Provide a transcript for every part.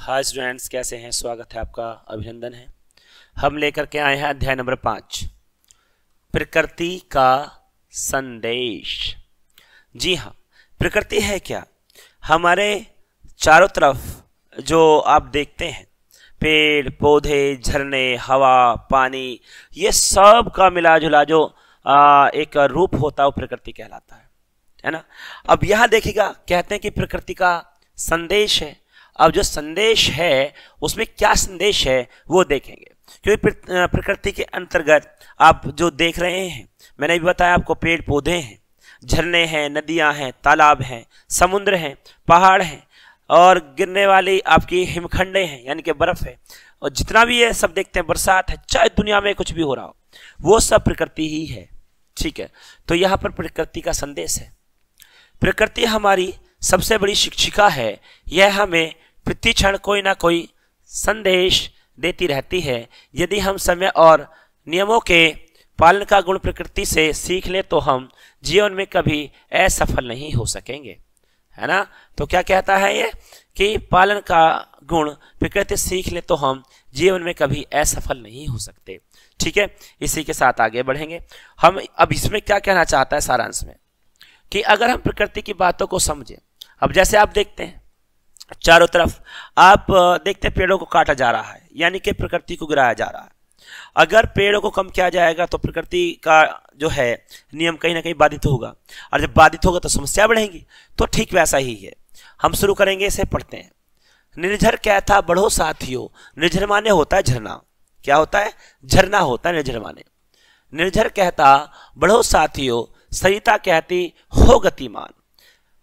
Hi students, कैसे हैं? स्वागत है आपका, अभिनंदन है। हम लेकर के आए हैं अध्याय नंबर 5, प्रकृति का संदेश। जी हाँ, प्रकृति है क्या? हमारे चारों तरफ जो आप देखते हैं, पेड़ पौधे, झरने, हवा, पानी, ये सब का मिला जुला जो एक रूप होता है वो प्रकृति कहलाता है ना। अब यहाँ देखिएगा, कहते हैं कि प्रकृति का संदेश है। अब जो संदेश है उसमें क्या संदेश है वो देखेंगे, क्योंकि प्रकृति के अंतर्गत आप जो देख रहे हैं, मैंने भी बताया आपको, पेड़ पौधे हैं, झरने हैं, नदियां हैं, तालाब हैं, समुद्र हैं, पहाड़ हैं और गिरने वाली आपकी हिमखंडे हैं यानी कि बर्फ है, और जितना भी ये सब देखते हैं, बरसात है, चाहे दुनिया में कुछ भी हो रहा हो, वो सब प्रकृति ही है। ठीक है, तो यहाँ पर प्रकृति का संदेश है। प्रकृति हमारी सबसे बड़ी शिक्षिका है। यह हमें प्रति क्षण कोई ना कोई संदेश देती रहती है। यदि हम समय और नियमों के पालन का गुण प्रकृति से सीख लें तो हम जीवन में कभी असफल नहीं हो सकेंगे, है ना। तो क्या कहता है ये कि पालन का गुण प्रकृति सीख ले तो हम जीवन में कभी असफल नहीं हो सकते। ठीक है, इसी के साथ आगे बढ़ेंगे हम। अब इसमें क्या कहना चाहता है सारांश में, कि अगर हम प्रकृति की बातों को समझें, अब जैसे आप देखते हैं चारों तरफ आप देखते हैं पेड़ों को काटा जा रहा है, यानी कि प्रकृति को गिराया जा रहा है। अगर पेड़ों को कम किया जाएगा तो प्रकृति का जो है नियम कहीं ना कहीं बाधित होगा, और जब बाधित होगा तो समस्या बढ़ेंगी। तो ठीक वैसा ही है। हम शुरू करेंगे, इसे पढ़ते हैं। निर्झर कहता बढ़ो साथियों। निर्झर माने होता है झरना। क्या होता है? झरना होता है निर्झर माने। निर्झर कहता बढ़ो साथियों, सरिता कहती हो गतिमान।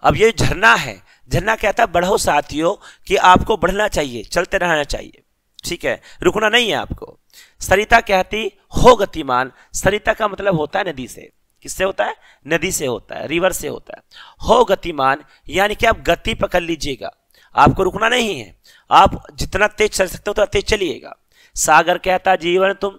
अब ये झरना है, झरना कहता बढ़ो साथियों कि आपको बढ़ना चाहिए, चलते रहना चाहिए। ठीक है, रुकना नहीं है आपको। सरिता कहती हो गतिमान। सरिता का मतलब होता है नदी से। किससे होता है? नदी से होता है, रिवर से होता है। हो गतिमान यानी कि आप गति पकड़ लीजिएगा, आपको रुकना नहीं है। आप जितना तेज चल सकते हो उतना तेज चलिएगा। सागर कहता जीवन तुम।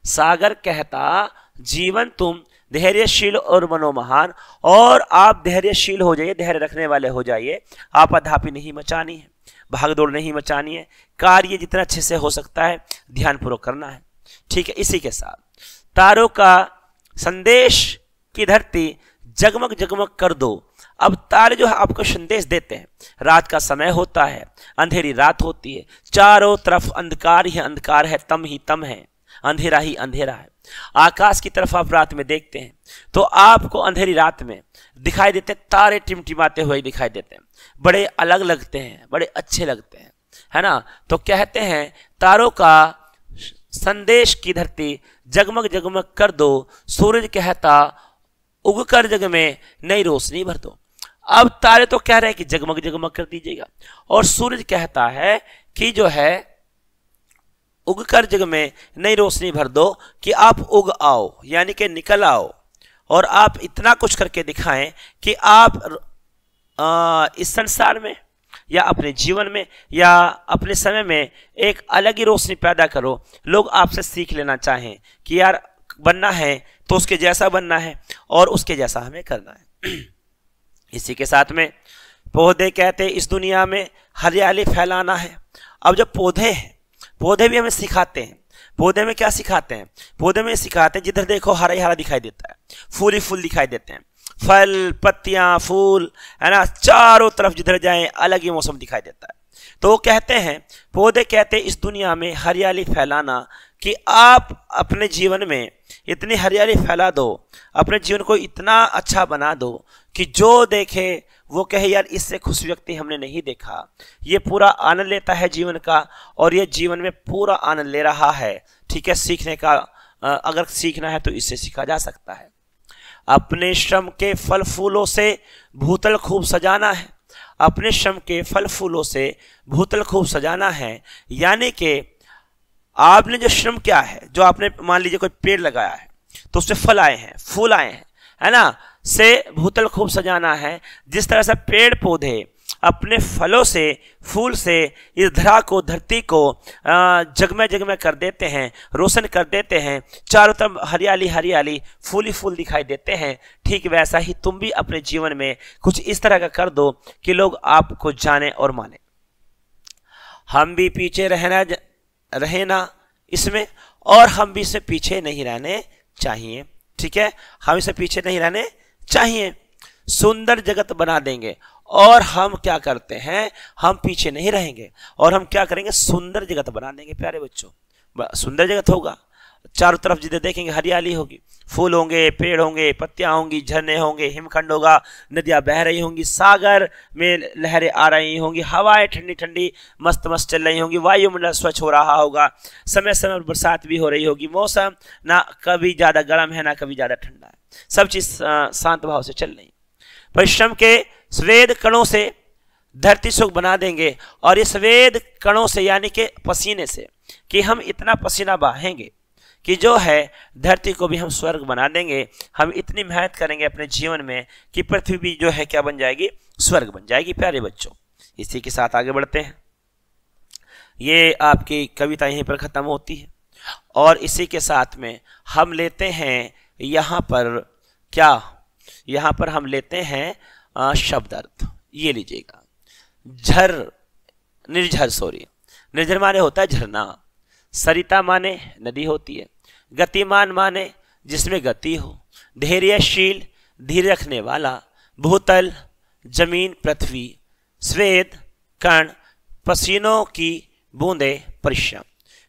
सागर कहता जीवन तुम धैर्यशील और मनोमहान, और आप धैर्यशील हो जाइए, धैर्य रखने वाले हो जाइए। आपाधापी नहीं मचानी है, भागदौड़ नहीं मचानी है। कार्य जितना अच्छे से हो सकता है ध्यानपूर्वक करना है। ठीक है, इसी के साथ तारों का संदेश की धरती जगमग जगमग कर दो। अब तारे जो है आपको संदेश देते हैं। रात का समय होता है, अंधेरी रात होती है, चारों तरफ अंधकार ही अंधकार है, तम ही तम है, अंधेरा ही अंधेरा है। आकाश की तरफ आप रात में देखते हैं तो आपको अंधेरी रात में दिखाई देते हैं, तारे टिमटिमाते हुए दिखाई देते हैं, बड़े अलग लगते हैं, बड़े अच्छे लगते हैं, है ना। तो कहते हैं तारों का संदेश की धरती जगमग जगमग कर दो। सूरज कहता उगकर जग में नई रोशनी भर दो। अब तारे तो कह रहे हैं कि जगमग जगमग कर दीजिएगा, और सूरज कहता है कि जो है उगकर जग में नई रोशनी भर दो, कि आप उग आओ यानी कि निकल आओ, और आप इतना कुछ करके दिखाएं कि आप इस संसार में या अपने जीवन में या अपने समय में एक अलग ही रोशनी पैदा करो। लोग आपसे सीख लेना चाहें कि यार बनना है तो उसके जैसा बनना है और उसके जैसा हमें करना है। इसी के साथ में पौधे कहते इस दुनिया में हरियाली फैलाना है। अब जब पौधे हैं, पौधे भी हमें सिखाते हैं। पौधे में क्या सिखाते हैं? पौधे में सिखाते हैं जिधर देखो हरा ही हरा दिखाई देता है, फूल ही फूल दिखाई देते हैं, फल, पत्तियां, फूल, है ना, चारों तरफ जिधर जाएं अलग ही मौसम दिखाई देता है। तो वो कहते हैं, पौधे कहते हैं इस दुनिया में हरियाली फैलाना, कि आप अपने जीवन में इतनी हरियाली फैला दो, अपने जीवन को इतना अच्छा बना दो कि जो देखे वो कहे यार इससे खुश व्यक्ति हमने नहीं देखा। ये पूरा आनंद लेता है जीवन का, और ये जीवन में पूरा आनंद ले रहा है। ठीक है, सीखने का अगर सीखना है तो इससे सीखा जा सकता है। अपने श्रम के फल फूलों से भूतल खूब सजाना है। अपने श्रम के फल फूलों से भूतल खूब सजाना है, यानी कि आपने जो श्रम किया है, जो आपने मान लीजिए कोई पेड़ लगाया है तो उससे फल आए हैं, फूल आए हैं, है ना, से भूतल खूब सजाना है। जिस तरह से पेड़ पौधे अपने फलों से, फूल से इस धरा को, धरती को जगमग जगमग कर देते हैं, रोशन कर देते हैं, चारों तरफ हरियाली हरियाली, फूल ही फूल दिखाई देते हैं। ठीक वैसा ही तुम भी अपने जीवन में कुछ इस तरह का कर दो कि लोग आपको जाने और माने। हम भी पीछे रहे ना इसमें, और हम भी इससे पीछे नहीं रहने चाहिए। ठीक है, हम इससे पीछे नहीं रहने चाहिए। सुंदर जगत बना देंगे, और हम क्या करते हैं, हम पीछे नहीं रहेंगे और हम क्या करेंगे, सुंदर जगत बना देंगे। प्यारे बच्चों, सुंदर जगत होगा, चारों तरफ जिधर देखेंगे हरियाली होगी, फूल होंगे, पेड़ होंगे, पत्तियां होंगी, झरने होंगे, हिमखंड होगा, नदियां बह रही होंगी, सागर में लहरें आ रही होंगी, हवाएं ठंडी ठंडी मस्त मस्त चल रही होंगी, वायुमंडल स्वच्छ हो रहा होगा, समय समय पर बरसात भी हो रही होगी, मौसम ना कभी ज्यादा गर्म है ना कभी ज्यादा ठंडा है, सब चीज शांत भाव से चल रही। परिश्रम के स्वेद कणों से धरती सुख बना देंगे, और ये स्वेद कणों से यानी कि पसीने से, कि हम इतना पसीना बहाएंगे कि जो है धरती को भी हम स्वर्ग बना देंगे। हम इतनी मेहनत करेंगे अपने जीवन में कि पृथ्वी भी जो है क्या बन जाएगी, स्वर्ग बन जाएगी। प्यारे बच्चों, इसी के साथ आगे बढ़ते हैं। ये आपकी कविता यहीं पर खत्म होती है, और इसी के साथ में हम लेते हैं यहाँ पर क्या, यहाँ पर हम लेते हैं शब्द अर्थ। ये लीजिएगा, निर्झर माने होता है झरना, सरिता माने नदी होती है, गतिमान माने जिसमें गति हो, धैर्यशील धीरे रखने वाला, भूतल जमीन पृथ्वी, स्वेद कण पसीनों की बूंदे परिश्रम।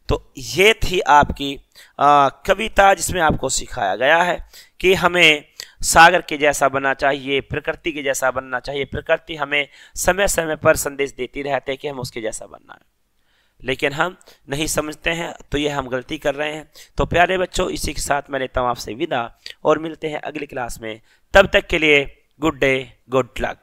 तो ये थी आपकी कविता, जिसमें आपको सिखाया गया है कि हमें सागर के जैसा बनना चाहिए, प्रकृति के जैसा बनना चाहिए। प्रकृति हमें समय समय पर संदेश देती रहती है कि हम उसके जैसा बनना है, लेकिन हम नहीं समझते हैं, तो ये हम गलती कर रहे हैं। तो प्यारे बच्चों, इसी के साथ मैं लेता हूँ आपसे विदा, और मिलते हैं अगली क्लास में। तब तक के लिए गुड डे, गुड लक।